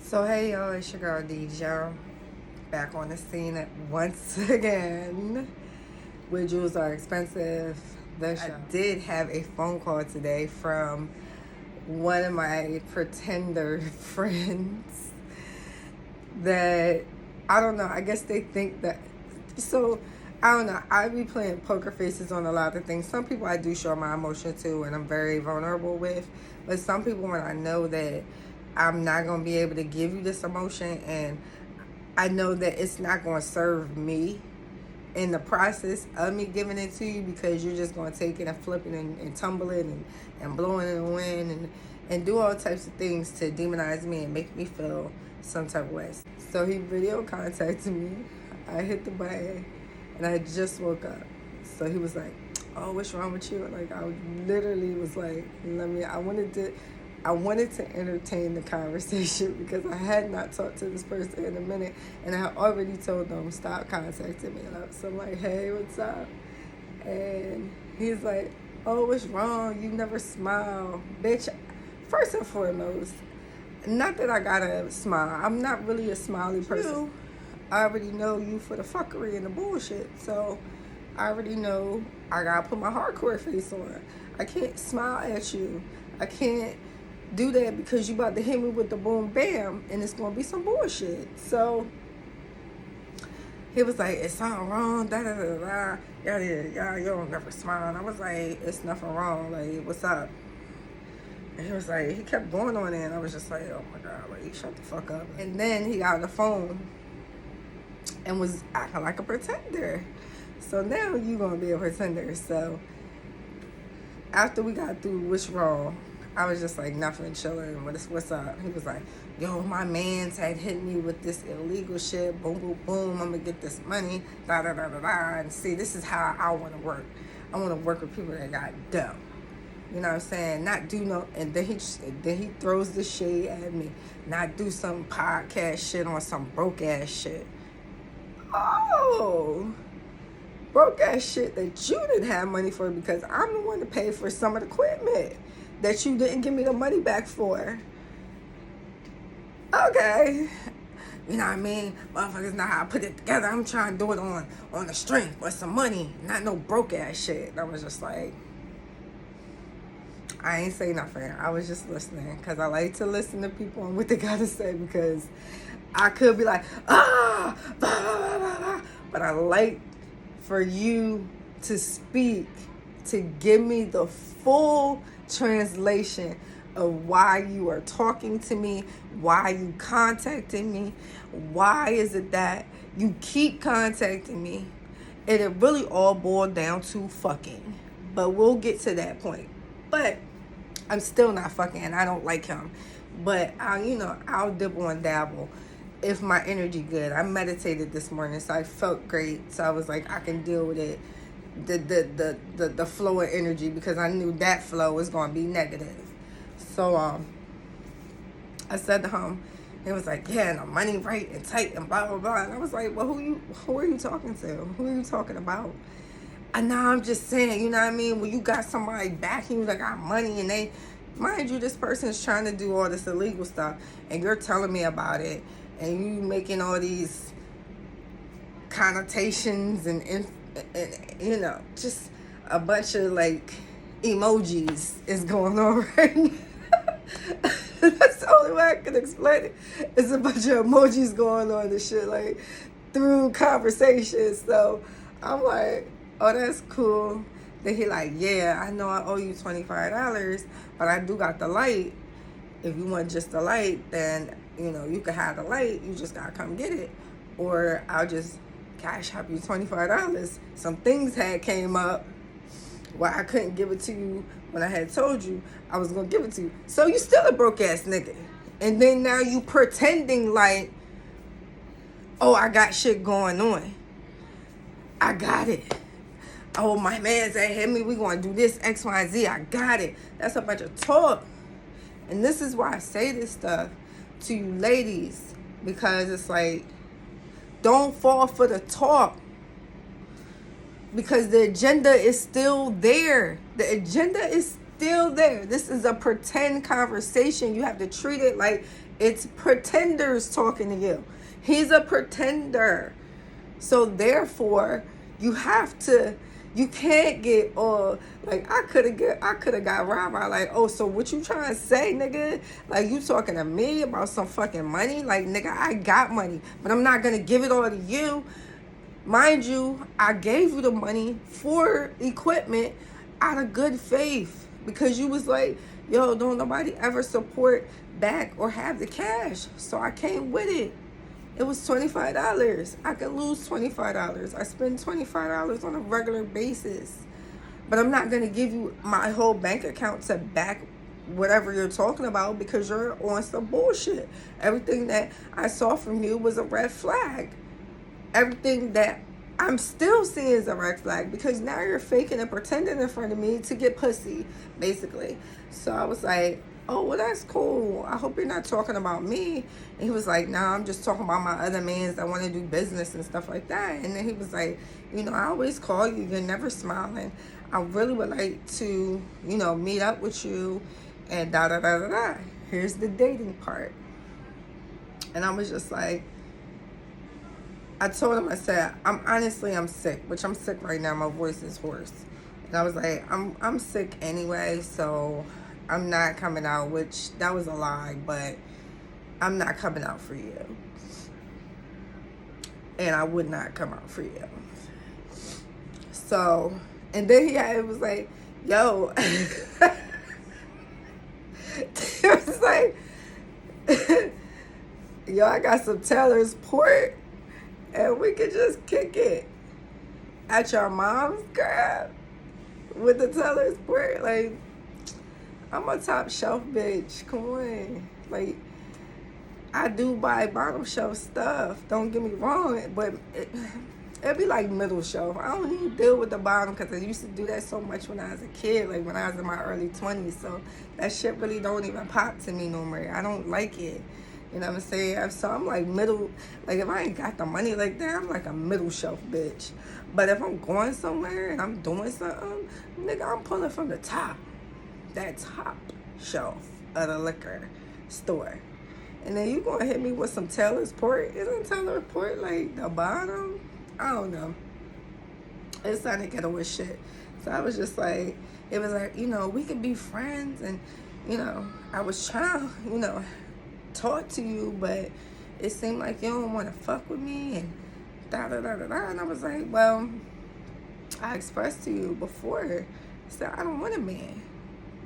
So hey y'all, it's your girl DJ, back on the scene once again. Where jewels are expensive. I did have a phone call today from one of my pretender friends that, I don't know, I guess they think that, so I don't know, I be playing poker faces on a lot of things. Some people I do show my emotion to and I'm very vulnerable with, but some people when I know that I'm not going to be able to give you this emotion and I know that it's not going to serve me in the process of me giving it to you, because you're just going to take it and flip it and tumble it and blow it in the wind and do all types of things to demonize me and make me feel some type of way. So he video contacted me. I hit the button and I just woke up. So he was like, oh, what's wrong with you? Like, I literally was like, I wanted to entertain the conversation because I had not talked to this person in a minute and I had already told them stop contacting me. So I'm like, hey, what's up? And he's like, oh, what's wrong? You never smile. Bitch, first and foremost, not that I gotta smile. I'm not really a smiley person. I already know you for the fuckery and the bullshit. So I already know I gotta put my hardcore face on. I can't smile at you. I can't do that because you about to hit me with the boom bam and it's gonna be some bullshit. So he was like, it's something wrong, da da da da, yeah, you don't never smile. And I was like, it's nothing wrong, like, what's up? And he was like, he kept going on it and I was just like, oh my god, like, shut the fuck up. And then he got on the phone and was acting like a pretender. So now you gonna be a pretender. So after we got through what's wrong, I was just like, nothing, chilling. What's up? He was like, yo, my mans had hit me with this illegal shit. Boom, boom, boom. I'm going to get this money. Da, da, da, da, da. And see, this is how I want to work. I want to work with people that got dough. You know what I'm saying? Not do no, and then he throws the shade at me. Not do some podcast shit on some broke ass shit. Oh, broke ass shit that you didn't have money for because I'm the one to pay for some of the equipment that you didn't give me the money back for. Okay. You know what I mean? Motherfuckers know how I put it together. I'm trying to do it on the strength with some money, not no broke ass shit. And I was just like, I ain't say nothing. I was just listening because I like to listen to people and what they gotta say, because I could be like, blah, blah, blah, blah. But I like for you to speak, to give me the full translation of why you are talking to me, why you contacting me, why is it that you keep contacting me. And it really all boiled down to fucking. But we'll get to that point. But I'm still not fucking and I don't like him. But I'll dibble and dabble if my energy good. I meditated this morning, so I felt great. So I was like, I can deal with it. The flow of energy, because I knew that flow was going to be negative. So I said to him, it was like, yeah, and the money right and tight and blah blah blah. And I was like, well, who are you talking to? Who are you talking about? And now I'm just saying, you know what I mean? When you got somebody backing you that got money and they, mind you, this person is trying to do all this illegal stuff and you're telling me about it and you making all these connotations and just a bunch of like emojis is going on right now. That's the only way I can explain it. It's a bunch of emojis going on and shit, like through conversations. So I'm like, oh, that's cool. Then he like, yeah, I know I owe you $25, but I do got the light. If you want just the light, then you can have the light. You just gotta come get it, or I'll just cash out you $25. Some things had came up where I couldn't give it to you when I had told you I was gonna give it to you. So you still a broke ass nigga. And then now you pretending like, oh, I got shit going on. I got it. Oh, my man's that hit me. We gonna do this X, Y, Z. I got it. That's a bunch of talk. And this is why I say this stuff to you ladies, because it's like, don't fall for the talk, because the agenda is still there. The agenda is still there. This is a pretend conversation. You have to treat it like it's pretenders talking to you. He's a pretender. So therefore, you can't get like I could have got Rara like, oh, so what you trying to say, nigga? Like, you talking to me about some fucking money? Like, nigga, I got money, but I'm not gonna give it all to you. Mind you, I gave you the money for equipment out of good faith because you was like, yo, don't nobody ever support back or have the cash. So I came with it. It was $25. I could lose $25. I spend $25 on a regular basis. But I'm not going to give you my whole bank account to back whatever you're talking about because you're on some bullshit. Everything that I saw from you was a red flag. Everything that I'm still seeing is a red flag because now you're faking and pretending in front of me to get pussy, basically. So I was like, oh, well, that's cool. I hope you're not talking about me. And he was like, nah, I'm just talking about my other mans that want to do business and stuff like that. And then he was like, you know, I always call you. You're never smiling. I really would like to, you know, meet up with you and da-da-da-da-da. Here's the dating part. And I was just like, I told him, I said, I'm sick, which I'm sick right now. My voice is hoarse. And I was like, I'm sick anyway, so I'm not coming out, which that was a lie, but I'm not coming out for you. And I would not come out for you. So, and then it was like, yo, it was like, yo, I got some Taylor's Port. And we could just kick it at your mom's crib with the Teller's Port. Like, I'm a top shelf bitch. Come on. Like, I do buy bottom shelf stuff. Don't get me wrong. But it'd be like middle shelf. I don't even deal with the bottom because I used to do that so much when I was a kid. Like, when I was in my early 20s. So that shit really don't even pop to me no more. I don't like it. You know what I'm saying? So I'm like middle, like if I ain't got the money like that, I'm like a middle shelf bitch. But if I'm going somewhere and I'm doing something, nigga, I'm pulling from the top. That top shelf of the liquor store. And then you gonna hit me with some Taylor's Port. Isn't Taylor's Port like the bottom? I don't know. It's starting to get away shit. So I was just like, it was like, you know, we could be friends. And, you know, I was trying, you know, talk to you, but it seemed like you don't want to fuck with me and da-da-da-da-da. And I was like, well, I expressed to you before, so I don't want a man.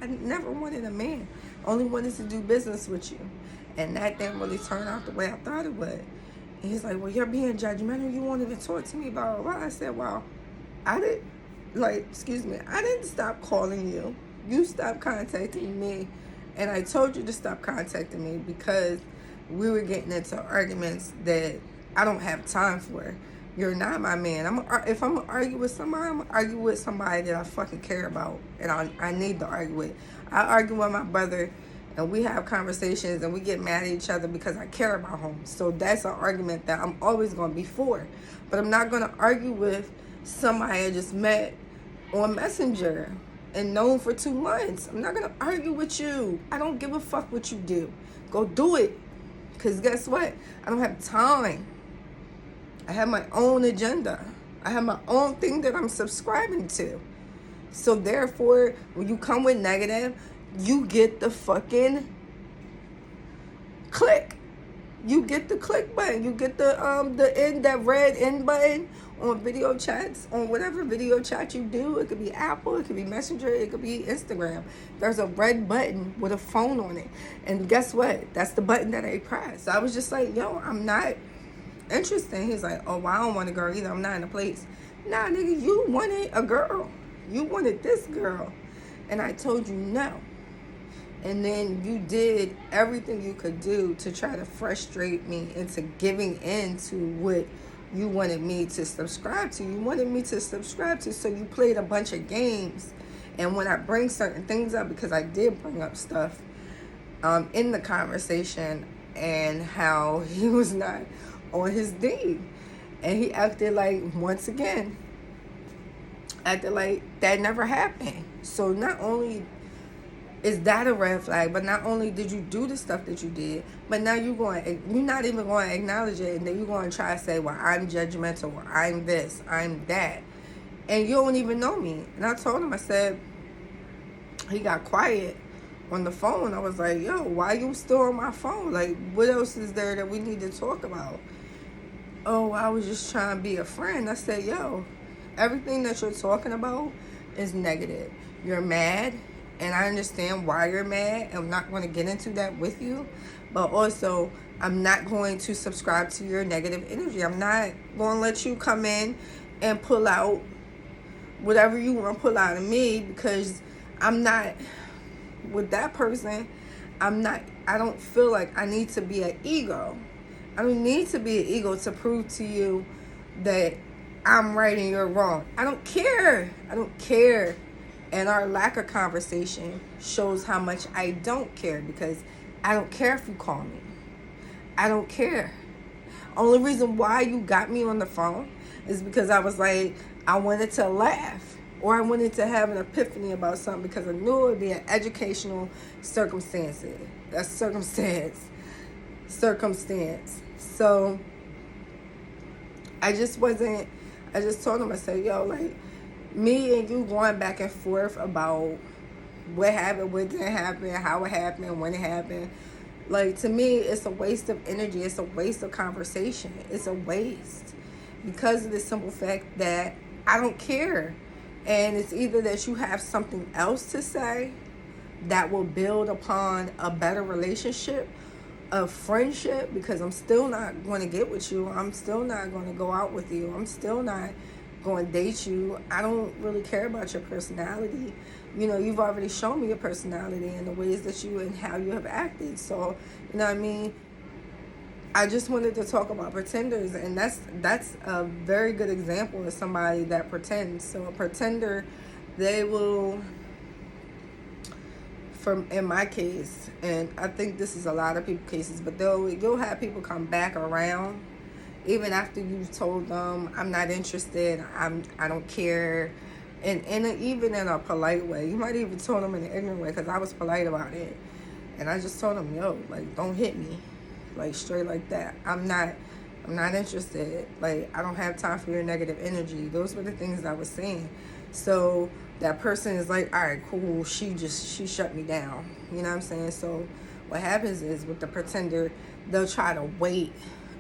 I never wanted a man. Only wanted to do business with you. And that didn't really turn out the way I thought it would. And he's like, well, you're being judgmental. You wanted to talk to me, blah, blah, blah. I said, well, I didn't stop calling you. You stopped contacting me. And I told you to stop contacting me because we were getting into arguments that I don't have time for. You're not my man. If I'm going to argue with somebody, I'm going to argue with somebody that I fucking care about. And I need to argue with. I argue with my brother and we have conversations and we get mad at each other because I care about him. So that's an argument that I'm always going to be for. But I'm not going to argue with somebody I just met on Messenger and known for 2 months. I'm not going to argue with you. I don't give a fuck what you do. Go do it. Because guess what? I don't have time. I have my own agenda. I have my own thing that I'm subscribing to. So therefore, when you come with negative, you get the fucking click. You get the click button. You get the end, that red end button on video chats, on whatever video chat you do. It could be Apple, it could be Messenger, it could be Instagram. There's a red button with a phone on it. And guess what? That's the button that I press. So I was just like, yo, I'm not interested. He's like, oh, well, I don't want a girl either. I'm not in a place. Nah, nigga, you wanted a girl. You wanted this girl. And I told you no. And then you did everything you could do to try to frustrate me into giving in to what you wanted me to subscribe to. You wanted me to subscribe to, so you played a bunch of games. And when I bring certain things up, because I did bring up stuff in the conversation and how he was not on his D. And he acted like, once again, acted like that never happened. So not only is that a red flag? But not only did you do the stuff that you did, but now you're not even going to acknowledge it, and then you're going to try to say, well, I'm judgmental, or I'm this, I'm that, and you don't even know me. And I told him, I said, he got quiet on the phone. I was like, yo, why you still on my phone? Like, what else is there that we need to talk about? Oh, I was just trying to be a friend. I said, yo, everything that you're talking about is negative. You're mad, and I understand why you're mad. I'm not going to get into that with you, but also I'm not going to subscribe to your negative energy. I'm not going to let you come in and pull out whatever you want to pull out of me, because I'm not with that person. I don't feel like I need to be an ego. I don't need to be an ego to prove to you that I'm right and you're wrong. I don't care. And our lack of conversation shows how much I don't care, because I don't care if you call me. I don't care. Only reason why you got me on the phone is because I was like, I wanted to laugh, or I wanted to have an epiphany about something, because I knew it would be an educational circumstance. So I just told him, I said, yo, like, me and you going back and forth about what happened, what didn't happen, how it happened, when it happened, like, to me, it's a waste of energy. It's a waste of conversation. It's a waste, because of the simple fact that I don't care. And it's either that you have something else to say that will build upon a better relationship, a friendship, because I'm still not going to get with you. I'm still not going to go out with you. I'm still not going to date you. I don't really care about your personality. You know, you've already shown me your personality and the ways that you and how you have acted. So, you know what I mean? I just wanted to talk about pretenders, and that's a very good example of somebody that pretends. So a pretender, they will, in my case, and I think this is a lot of people's cases, but you'll have people come back around even after you've told them, I'm not interested, I don't care, and even in a polite way. You might even told them in an ignorant way, because I was polite about it, and I just told them, yo, like, don't hit me, like, straight like that. I'm not interested. Like, I don't have time for your negative energy. Those were the things I was saying. So that person is like, all right, cool, she shut me down. You know what I'm saying? So what happens is, with the pretender, they'll try to wait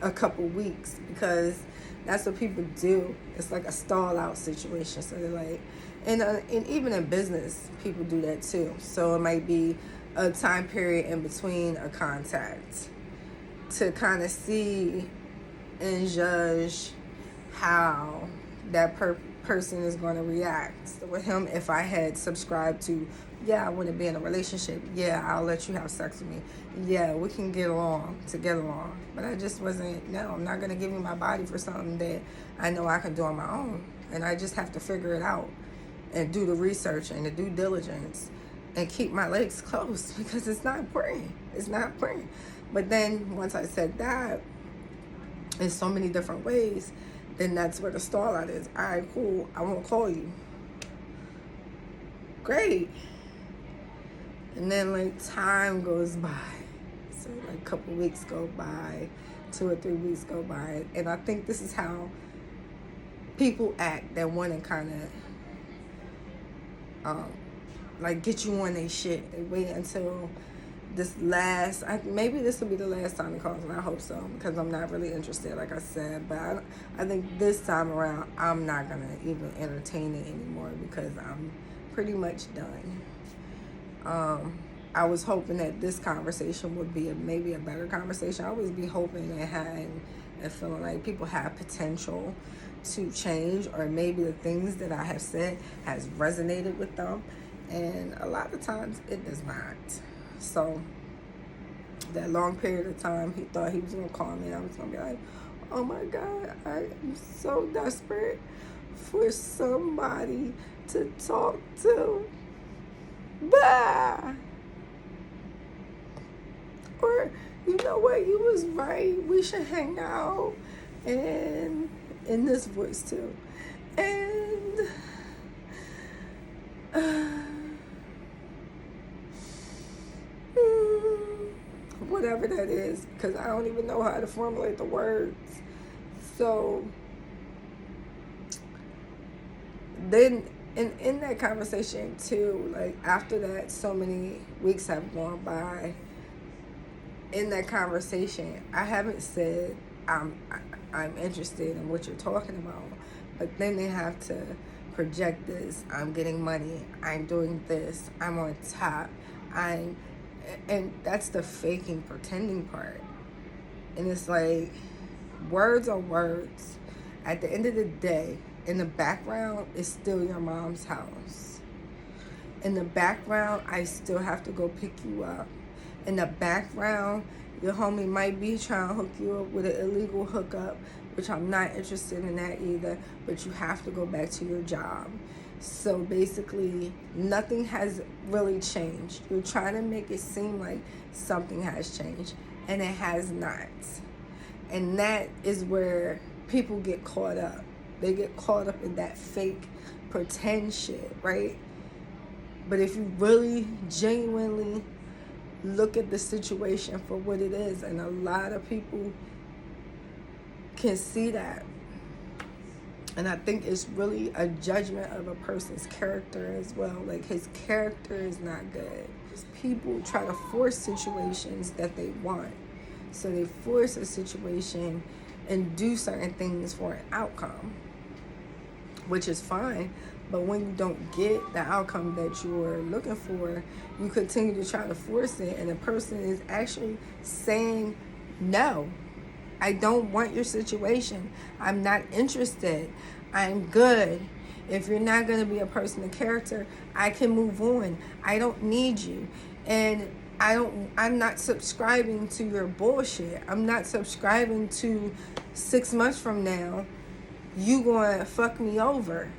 a couple weeks, because that's what people do. It's like a stall out situation. So they're like, and even in business, people do that too. So it might be a time period in between a contact to kind of see and judge how that person is going to react. So with him, if I had subscribed to, yeah, I want to be in a relationship, yeah, I'll let you have sex with me, yeah, we can get along. But I just wasn't. No, I'm not going to give you my body for something that I know I can do on my own, and I just have to figure it out and do the research and the due diligence and keep my legs close, because it's not important. But then once I said that, in so many different ways, then that's where the stall out is. All right, cool, I won't call you. Great. And then, like, time goes by. So, like, a couple weeks go by, 2 or 3 weeks go by. And I think this is how people act that want to kind of, like, get you on their shit. They wait until maybe this will be the last time he calls, and I hope so, because I'm not really interested, like I said. But I think this time around, I'm not going to even entertain it anymore, because I'm pretty much done. I was hoping that this conversation would be maybe a better conversation. I always be hoping and feeling like people have potential to change, or maybe the things that I have said has resonated with them, and a lot of times it does not. So that long period of time, he thought he was going to call me, and I was going to be like, oh my God, I am so desperate for somebody to talk to. Bah! Or, you know what, you was right, we should hang out. And in this voice too. And that is, because I don't even know how to formulate the words. So then in that conversation too, like after that, so many weeks have gone by. In that conversation, I haven't said I'm interested in what you're talking about, but then they have to project this. I'm getting money. I'm doing this. I'm on top. And that's the faking, pretending part. And it's like, words are words. At the end of the day, in the background, it's still your mom's house. In the background, I still have to go pick you up. In the background, your homie might be trying to hook you up with an illegal hookup, which I'm not interested in that either, but you have to go back to your job. So basically, nothing has really changed. You're trying to make it seem like something has changed, and it has not. And that is where people get caught up. They get caught up in that fake pretend shit, right? But if you really genuinely look at the situation for what it is, and a lot of people can see that, and I think it's really a judgment of a person's character as well. Like, his character is not good. People try to force situations that they want. So they force a situation and do certain things for an outcome, which is fine. But when you don't get the outcome that you're looking for, you continue to try to force it, and the person is actually saying, no, I don't want your situation. I'm not interested. I'm good. If you're not going to be a person of character, I can move on. I don't need you. And I'm not subscribing to your bullshit. I'm not subscribing to 6 months from now, you going to fuck me over.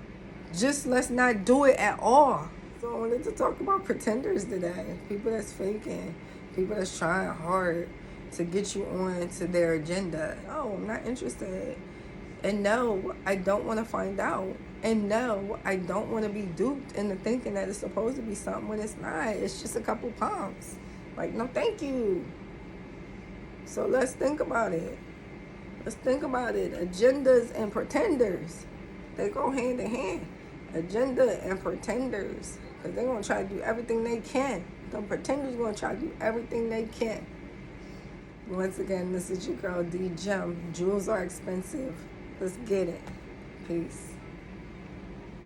Just let's not do it at all. So I wanted to talk about pretenders today. People that's faking. People that's trying hard to get you on to their agenda. Oh, I'm not interested. And no, I don't want to find out. And no, I don't want to be duped into thinking that it's supposed to be something when it's not. It's just a couple pumps. Like, no, thank you. So let's think about it. Let's think about it. Agendas and pretenders, they go hand in hand. Agenda and pretenders, because they're going to try to do everything they can. The pretenders going to try to do everything they can. Once again, this is your girl D Gem. Jewels are expensive. Let's get it. Peace.